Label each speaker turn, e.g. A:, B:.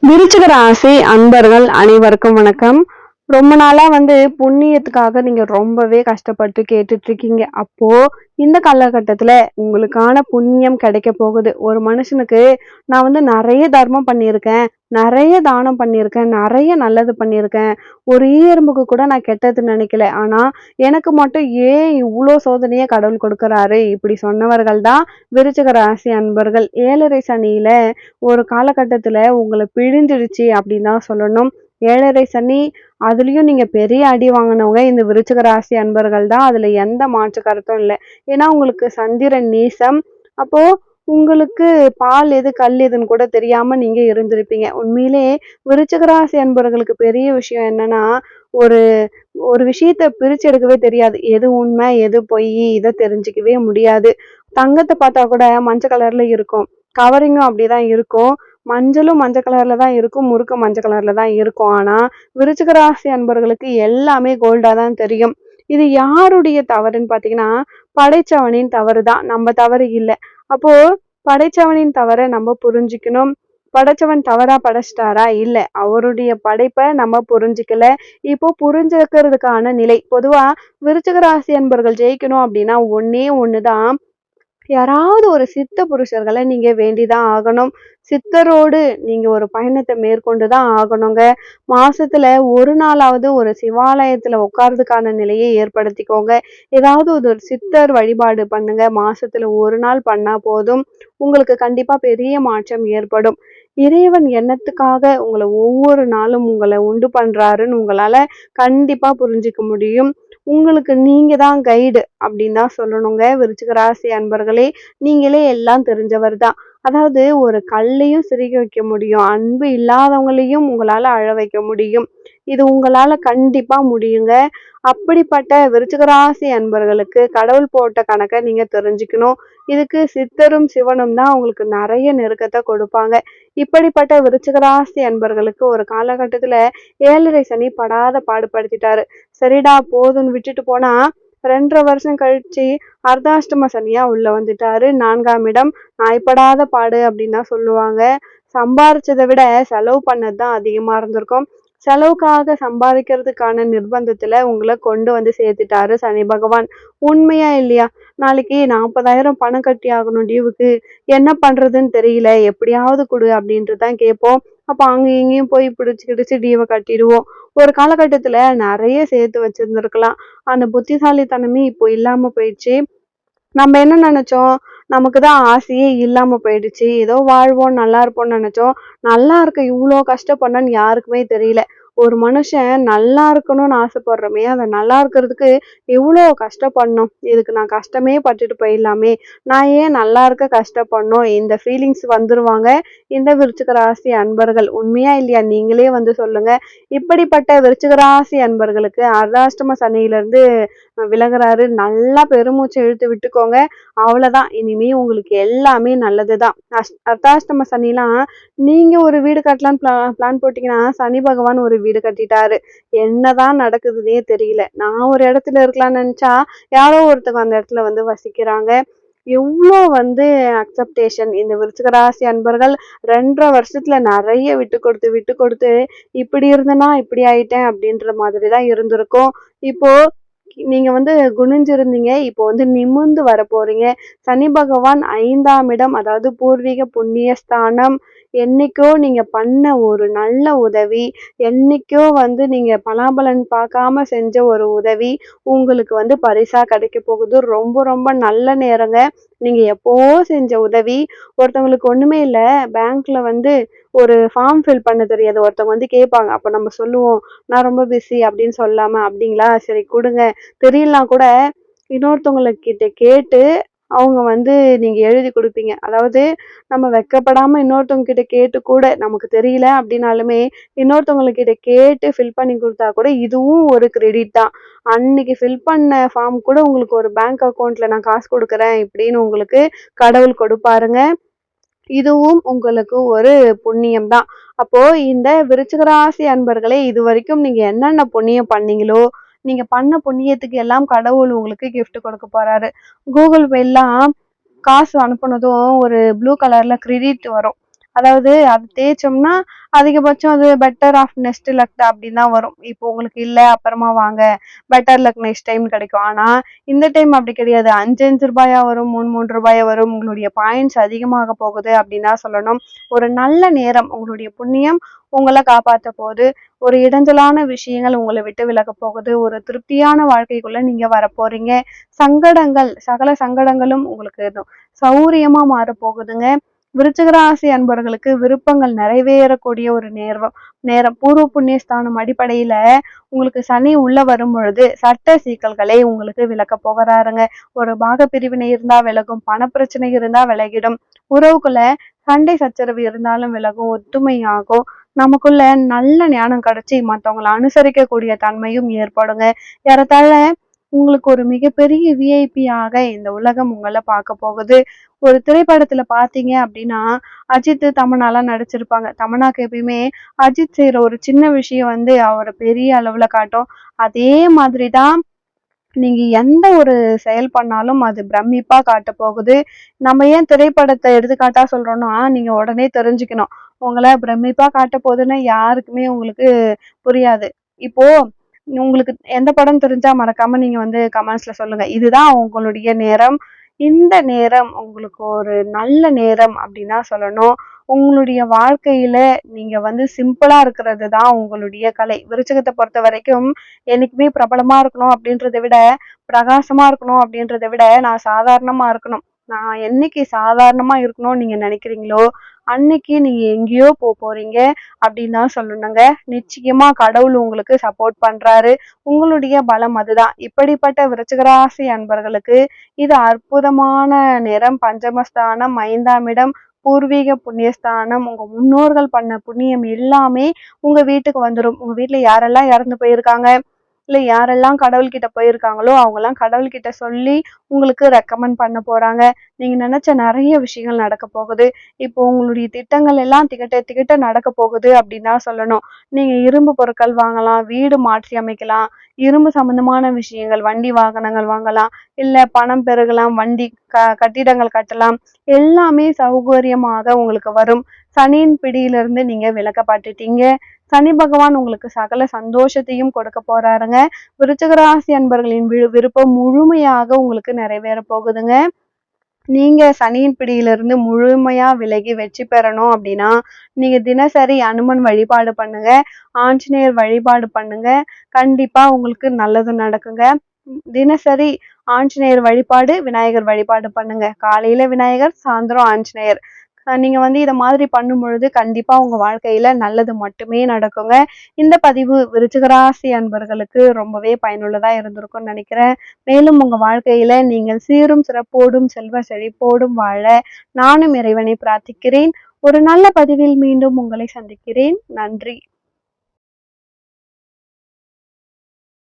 A: விருச்சிக ராசி அன்பர்கள் அனைவருக்கும் வணக்கம். ரொம்ப நாளா புண்ணியத்துக்காக நீங்க ரொம்பவே கஷ்டப்பட்டு கேட்டுட்டு இருக்கீங்க. அப்போ இந்த காலகட்டத்துல உங்களுக்கான புண்ணியம் கிடைக்க போகுது. ஒரு மனுஷனுக்கு நான் நிறைய தர்மம் பண்ணியிருக்கேன், நிறைய தானம் பண்ணியிருக்கேன், நிறைய நல்லது பண்ணியிருக்கேன். ஒரு எறும்புக்கு கூட நான் கெட்டது நினைக்கல. ஆனா எனக்கு மட்டும் ஏன் இவ்ளோ சோதனைய கடவுள் கொடுக்கறாரு? இப்படி சொன்னவர்கள் தான் விருச்சிக ராசி அன்பர்கள். 7.5 சனியில ஒரு காலகட்டத்துல உங்கள பிழிஞ்சிடுச்சு அப்படின்னு தான் சொல்லணும். 7.5 சனி, அதுலயும் நீங்க பெரிய அடி வாங்கினவங்க இந்த விருச்சிக ராசி அன்பர்கள் தான். அதுல எந்த மாற்று கருத்தும் இல்லை. ஏன்னா உங்களுக்கு சந்திரன் நீசம். அப்போ உங்களுக்கு பால் எது கல் எதுன்னு கூட தெரியாம நீங்க இருந்திருப்பீங்க. உண்மையிலே விருச்சிக ராசி அன்பர்களுக்கு பெரிய விஷயம் என்னன்னா, ஒரு ஒரு விஷயத்த பிரிச்சு எடுக்கவே தெரியாது. எது உண்மை எது பொய் இதை தெரிஞ்சுக்கவே முடியாது. தங்கத்தை பார்த்தா கூட மஞ்சள் கலர்ல இருக்கும், கவரிங்கும் அப்படிதான் இருக்கும். மஞ்சளும் மஞ்சள் கலர்ல தான் இருக்கும், முறுக்கு மஞ்சள் கலர்ல தான் இருக்கும். ஆனா விருச்சிக ராசி அன்பர்களுக்கு எல்லாமே கோல்டா தான் தெரியும். இது யாருடைய தவறுன்னு பாத்தீங்கன்னா, படைச்சவனின் தவறு தான், நம்ம தவறு இல்லை. அப்போ படைச்சவனின் தவறை நம்ம புரிஞ்சுக்கணும். படைச்சவன் தவறா படைச்சிட்டாரா? இல்ல, அவருடைய படைப்பை நம்ம புரிஞ்சுக்கல. இப்போ புரிஞ்சுக்கிறதுக்கான நிலை. பொதுவா விருச்சிக ராசி அன்பர்கள் ஜெயிக்கணும் அப்படின்னா ஒண்ணே ஒண்ணுதான், யாராவது ஒரு சித்த புருஷர்களை நீங்க வேண்டிதான் ஆகணும். சித்தரோடு நீங்க ஒரு பயணத்தை மேற்கொண்டுதான் ஆகணுங்க. மாசத்துல ஒரு நாளாவது ஒரு சிவாலயத்துல உட்கார்றதுக்கான நிலையை ஏற்படுத்திக்கோங்க. ஏதாவது ஒரு சித்தர் வழிபாடு பண்ணுங்க. மாசத்துல ஒரு நாள் பண்ணா போதும், உங்களுக்கு கண்டிப்பா பெரிய மாற்றம் ஏற்படும். இறைவன் எண்ணத்துக்காக உங்களை ஒவ்வொரு நாளும் உங்களை உண்டு பண்றாருன்னு உங்களால கண்டிப்பா புரிஞ்சுக்க முடியும். உங்களுக்கு நீங்க தான் கைடு அப்படின்னு தான் சொல்லணுங்க. விருச்சிக ராசி அன்பர்களே, நீங்களே எல்லாம் தெரிஞ்சவர் தான். அதாவது ஒரு கல்லையும் சிரிக்க வைக்க முடியும், அன்பு இல்லாதவங்களையும் உங்களால அழ வைக்க முடியும். இது உங்களால கண்டிப்பா முடியுங்க. அப்படிப்பட்ட விருச்சிக ராசி அன்பர்களுக்கு கடவுள் போட்ட கணக்கை நீங்க தெரிஞ்சுக்கணும். இதுக்கு சித்தரும் சிவனும் தான் உங்களுக்கு நிறைய நெருக்கத்தை கொடுப்பாங்க. இப்படிப்பட்ட விருச்சிக ராசி அன்பர்களுக்கு ஒரு காலகட்டத்துல 7.5 சனி படாத பாடுபடுத்திட்டாரு. சரிடா போதும்னு விட்டுட்டு போனா 2.5 வருஷம் கழிச்சு அர்த்தாஷ்டம சனியா உள்ள வந்துட்டாரு. 4ஆம் இடம் நாய்ப்படாத பாடு அப்படின்னு தான் சொல்லுவாங்க. சம்பாரிச்சதை விட செலவு பண்ணதுதான் அதிகமா இருந்திருக்கும். செலவுக்காக சம்பாதிக்கிறதுக்கான நிர்பந்தத்துல உங்களை கொண்டு சேர்த்துட்டாரு சனி பகவான். உண்மையா இல்லையா? நாளைக்கு 40,000 பணம் கட்டி ஆகணும் டியூவுக்கு, என்ன பண்றதுன்னு தெரியல, எப்படியாவது கொடு அப்படின்ட்டு தான் கேட்போம். அப்ப அங்க இங்கேயும் போய் பிடிச்சு கிடிச்சு டியூவை கட்டிடுவோம். ஒரு காலகட்டத்துல நிறைய சேர்த்து வச்சிருந்திருக்கலாம். அந்த புத்திசாலித்தனமே இப்போ இல்லாம போயிடுச்சு. நம்ம என்ன நினைச்சோம்? நமக்குதான் ஆசையே இல்லாம போயிடுச்சு. ஏதோ வாழ்வோம் நல்லா இருப்போம்னு நினைச்சோம். நல்லா இருக்க இவ்வளோ கஷ்டப்படணும்னு யாருக்குமே தெரியல. ஒரு மனுஷன் நல்லா இருக்கணும்னு ஆசைப்படுறோமே, அதை நல்லா இருக்கிறதுக்கு எவ்வளோ கஷ்டப்படணும். இதுக்கு நான் கஷ்டமே பட்டுட்டு போயிடலாமே, நான் ஏன் நல்லா இருக்க கஷ்டப்படணும், இந்த ஃபீலிங்ஸ் வந்துருவாங்க இந்த விருச்சிக ராசி அன்பர்கள். உண்மையா இல்லையா? நீங்களே சொல்லுங்க. இப்படிப்பட்ட விருச்சிக ராசி அன்பர்களுக்கு அர்த்தாஷ்டம சனியில இருந்து விலகுறாரு. நல்லா பெருமூச்சு இழுத்து விட்டுக்கோங்க. அவ்வளவுதான், இனிமே உங்களுக்கு எல்லாமே நல்லதுதான். அர்த்தாஷ்டம சனிலாம் நீங்க ஒரு வீடு கட்டலான்னு பிளான் போட்டீங்கன்னா சனி பகவான் ஒரு வீடு கட்டிட்டாரு. என்னதான் நடக்குதுன்னே தெரியல. நான் ஒரு இடத்துல இருக்கலாம்னு நினைச்சா யாரோ ஒருத்தவங்க அந்த இடத்துல வசிக்கிறாங்க. எவ்வளோ அக்செப்டேஷன் இந்த விருச்சிக ராசி அன்பர்கள் 2.5 வருஷத்துல நிறைய விட்டு கொடுத்து விட்டு கொடுத்து இப்படி இருந்தனா இப்படி ஆயிட்டேன் அப்படின்ற மாதிரிதான் இருந்திருக்கும். இப்போ நீங்க குனிஞ்சிருந்தீங்க, இப்போ நிமிர்ந்து வர போறீங்க. சனி பகவான் 5ஆம் இடம், அதாவது பூர்வீக புண்ணிய ஸ்தானம். என்னைக்கோ நீங்க பண்ண ஒரு நல்ல உதவி, என்னைக்கோ நீங்க பலாபலன் பார்க்காம செஞ்ச ஒரு உதவி உங்களுக்கு பரிசா கிடைக்க போகுது. ரொம்ப ரொம்ப நல்ல நேரங்க. நீங்க எப்போ செஞ்ச உதவி. ஒருத்தவங்களுக்கு ஒண்ணுமே இல்ல, பேங்க்ல ஒரு ஃபார்ம் ஃபில் பண்ண தெரியாது. ஒருத்தவங்க கேட்பாங்க. அப்ப நம்ம சொல்லுவோம், நான் ரொம்ப பிஸி அப்படின்னு சொல்லாம, அப்படிங்களா சரி கொடுங்க. தெரியலாம் கூட இன்னொருத்தவங்கக்கிட்ட கேட்டு அவங்க நீங்க எழுதி கொடுப்பீங்க. அதாவது நம்ம வெக்கப்படாம இன்னொருத்தவங்க கிட்ட கேட்டு கூட, நமக்கு தெரியல அப்படின்னாலுமே இன்னொருத்தவங்கக்கிட்ட கேட்டு ஃபில் பண்ணி கொடுத்தா கூட இதுவும் ஒரு கிரெடிட் தான். அன்னைக்கு ஃபில் பண்ண ஃபார்ம் கூட உங்களுக்கு ஒரு பேங்க் அக்கௌண்ட்ல நான் காசு கொடுக்குறேன் இப்படின்னு உங்களுக்கு கடவுள் கொடுப்பாருங்க. இதுவும் உங்களுக்கு ஒரு புண்ணியம் தான். அப்போ இந்த விருச்சிக ராசி அன்பர்களே, இது வரைக்கும் நீங்க என்னென்ன புண்ணியம் பண்ணீங்களோ, நீங்க பண்ண புண்ணியத்துக்கு எல்லாம் கடவுள் உங்களுக்கு gift கொடுக்க போறாரு. கூகுள் பேலாம் காசு அனுப்புனதும் ஒரு ப்ளூ கலர்ல கிரெடிட் வரும். அதாவது அது தேய்ச்சோம்னா அதிகபட்சம் அது பெட்டர் ஆஃப் நெக்ஸ்ட் லக் அப்படின்னு தான் வரும். இப்போ உங்களுக்கு இல்ல அப்புறமா வாங்க பெட்டர் லக் நெக்ஸ்ட் டைம் கிடைக்கும். ஆனா இந்த டைம் அப்படி கிடையாது. 5, 5 ரூபாயா வரும், 3, 3 ரூபாயா வரும். உங்களுடைய பாயிண்ட்ஸ் அதிகமாக போகுது அப்படின்னு தான் சொல்லணும். ஒரு நல்ல நேரம் உங்களுடைய புண்ணியம் உங்கள காப்பாத்த போகுது. ஒரு இடைஞ்சலான விஷயங்கள் உங்கள விட்டு விலகப் போகுது. ஒரு திருப்தியான வாழ்க்கைக்குள்ள நீங்க வரப்போறீங்க. சங்கடங்கள், சகல சங்கடங்களும் உங்களுக்கு சௌரியமா மாறப்போகுதுங்க. விருச்சிக ராசி அன்பர்களுக்கு விருப்பங்கள் நிறைவேறக்கூடிய ஒரு நேரம் பூர்வ புண்ணிய ஸ்தானம் அடிப்படையில உங்களுக்கு சனி உள்ள வரும் பொழுது சட்ட சிக்கல்களை உங்களுக்கு விலக்க போகிறாருங்க. ஒரு பாக பிரிவினை இருந்தா விலகும், பணப்பிரச்சனை இருந்தா விலகிடும், உறவுக்குள்ள சண்டை சச்சரவு இருந்தாலும் விலகும், ஒத்துமையாகும், நமக்குள்ள நல்ல ஞானம் கிடைச்சி மத்தவங்களை அனுசரிக்கக்கூடிய தன்மையும் ஏற்படுங்க. ஏறத்தாழ உங்களுக்கு ஒரு மிகப்பெரிய விஐபியாக இந்த உலகம் உங்களை பார்க்க போகுது. ஒரு திரைப்படத்துல பாத்தீங்க அப்படின்னா அஜித் தமன்னாலாம் நடிச்சிருப்பாங்க. தமன்னாக்கு எப்பயுமே அஜித் செய்யற ஒரு சின்ன விஷயம் அவரை பெரிய அளவுல காட்டும். அதே மாதிரிதான் நீங்க எந்த ஒரு செயல் பண்ணாலும் அது பிரமிப்பா காட்ட போகுது. நம்ம ஏன் திரைப்படத்தை எடுத்துக்காட்டா சொல்றோம்னா நீங்க உடனே தெரிஞ்சுக்கணும். உங்களை பிரமிப்பா காட்ட போகுதுன்னா யாருக்குமே உங்களுக்கு புரியாது. இப்போ உங்களுக்கு எந்த படம் தெரிஞ்சா மறக்காம நீங்க கமெண்ட்ஸ்ல சொல்லுங்க. இதுதான் உங்களுடைய நேரம். இந்த நேரம் உங்களுக்கு ஒரு நல்ல நேரம் அப்படின்னு தான் சொல்லணும். உங்களுடைய வாழ்க்கையில நீங்க சிம்பிளா இருக்கிறது தான் உங்களுடைய கலை. விருச்சிகத்தை பொறுத்த வரைக்கும் என்னைக்குமே பிரபலமா இருக்கணும் அப்படின்றத விட, பிரகாசமா இருக்கணும் அப்படின்றத விட, நான் சாதாரணமா இருக்கணும். நான் என்னைக்கு சாதாரணமா இருக்கணும்னு நீங்க நினைக்கிறீங்களோ அன்னைக்கு நீங்க எங்கேயோ போறீங்க அப்படின்னு தான் சொல்லணுங்க. நிச்சயமா கடவுள் உங்களுக்கு சப்போர்ட் பண்றாரு. உங்களுடைய பலம் அதுதான். இப்படிப்பட்ட விருச்சிகராசி அன்பர்களுக்கு இது அற்புதமான நேரம். பஞ்சமஸ்தானம், 5ஆம் இடம், பூர்வீக புண்ணியஸ்தானம், உங்க முன்னோர்கள் பண்ண புண்ணியம் எல்லாமே உங்க வீட்டுக்கு வந்துடும். உங்க வீட்டுல யாரெல்லாம் இறந்து போயிருக்காங்க, இல்ல யாரெல்லாம் கடவுள்கிட்ட போயிருக்காங்களோ அவங்கெல்லாம் கடவுள்கிட்ட சொல்லி உங்களுக்கு ரெக்கமெண்ட் பண்ண போறாங்க. நீங்க நினைச்ச நிறைய விஷயங்கள் நடக்க போகுது. இப்போ உங்களுடைய திட்டங்கள் எல்லாம் திகட்ட நடக்க போகுது அப்படின்னு தான் சொல்லணும். நீங்க இரும்பு பொருட்கள் வாங்கலாம், வீடு மாற்றி அமைக்கலாம், இரும்பு சம்பந்தமான விஷயங்கள், வண்டி வாகனங்கள் வாங்கலாம், இல்ல பணம் பெருகலாம், கட்டிடங்கள் கட்டலாம். எல்லாமே சௌகரியமாக உங்களுக்கு வரும். சனியின் பிடியிலிருந்து நீங்க விலக்கப்பட்டுட்டீங்க. சனி பகவான் உங்களுக்கு சகல சந்தோஷத்தையும் கொடுக்க போறாருங்க. விருச்சிக ராசி அன்பர்களின் விருப்பம் முழுமையாக உங்களுக்கு நிறைவேற போகுதுங்க. நீங்க சனியின் பிடியிலிருந்து முழுமையா விலகி வெற்றி பெறணும் அப்படின்னா நீங்க தினசரி அனுமன் வழிபாடு பண்ணுங்க, ஆஞ்சநேயர் வழிபாடு பண்ணுங்க. கண்டிப்பா உங்களுக்கு நல்லது நடக்குங்க. தினசரி ஆஞ்சநேயர் வழிபாடு, விநாயகர் வழிபாடு பண்ணுங்க. காலையில விநாயகர், சாயந்தரம் ஆஞ்சநேயர். நீங்க இத மாதிரி பண்ணும் பொழுது கண்டிப்பா உங்க வாழ்க்கையில நல்லது மட்டுமே நடக்குங்க. இந்த பதிவு விருச்சிக ராசி அன்பர்களுக்கு ரொம்பவே பயனுள்ளதா இருந்திருக்கும்னு நினைக்கிறேன். மேலும் உங்க வாழ்க்கையில நீங்கள் சீரும் சிறப்போடும் செல்வ செழிப்போடும் வாழ நானும் இறைவனை பிரார்த்திக்கிறேன். ஒரு நல்ல பதிவில் மீண்டும் உங்களை சந்திக்கிறேன். நன்றி.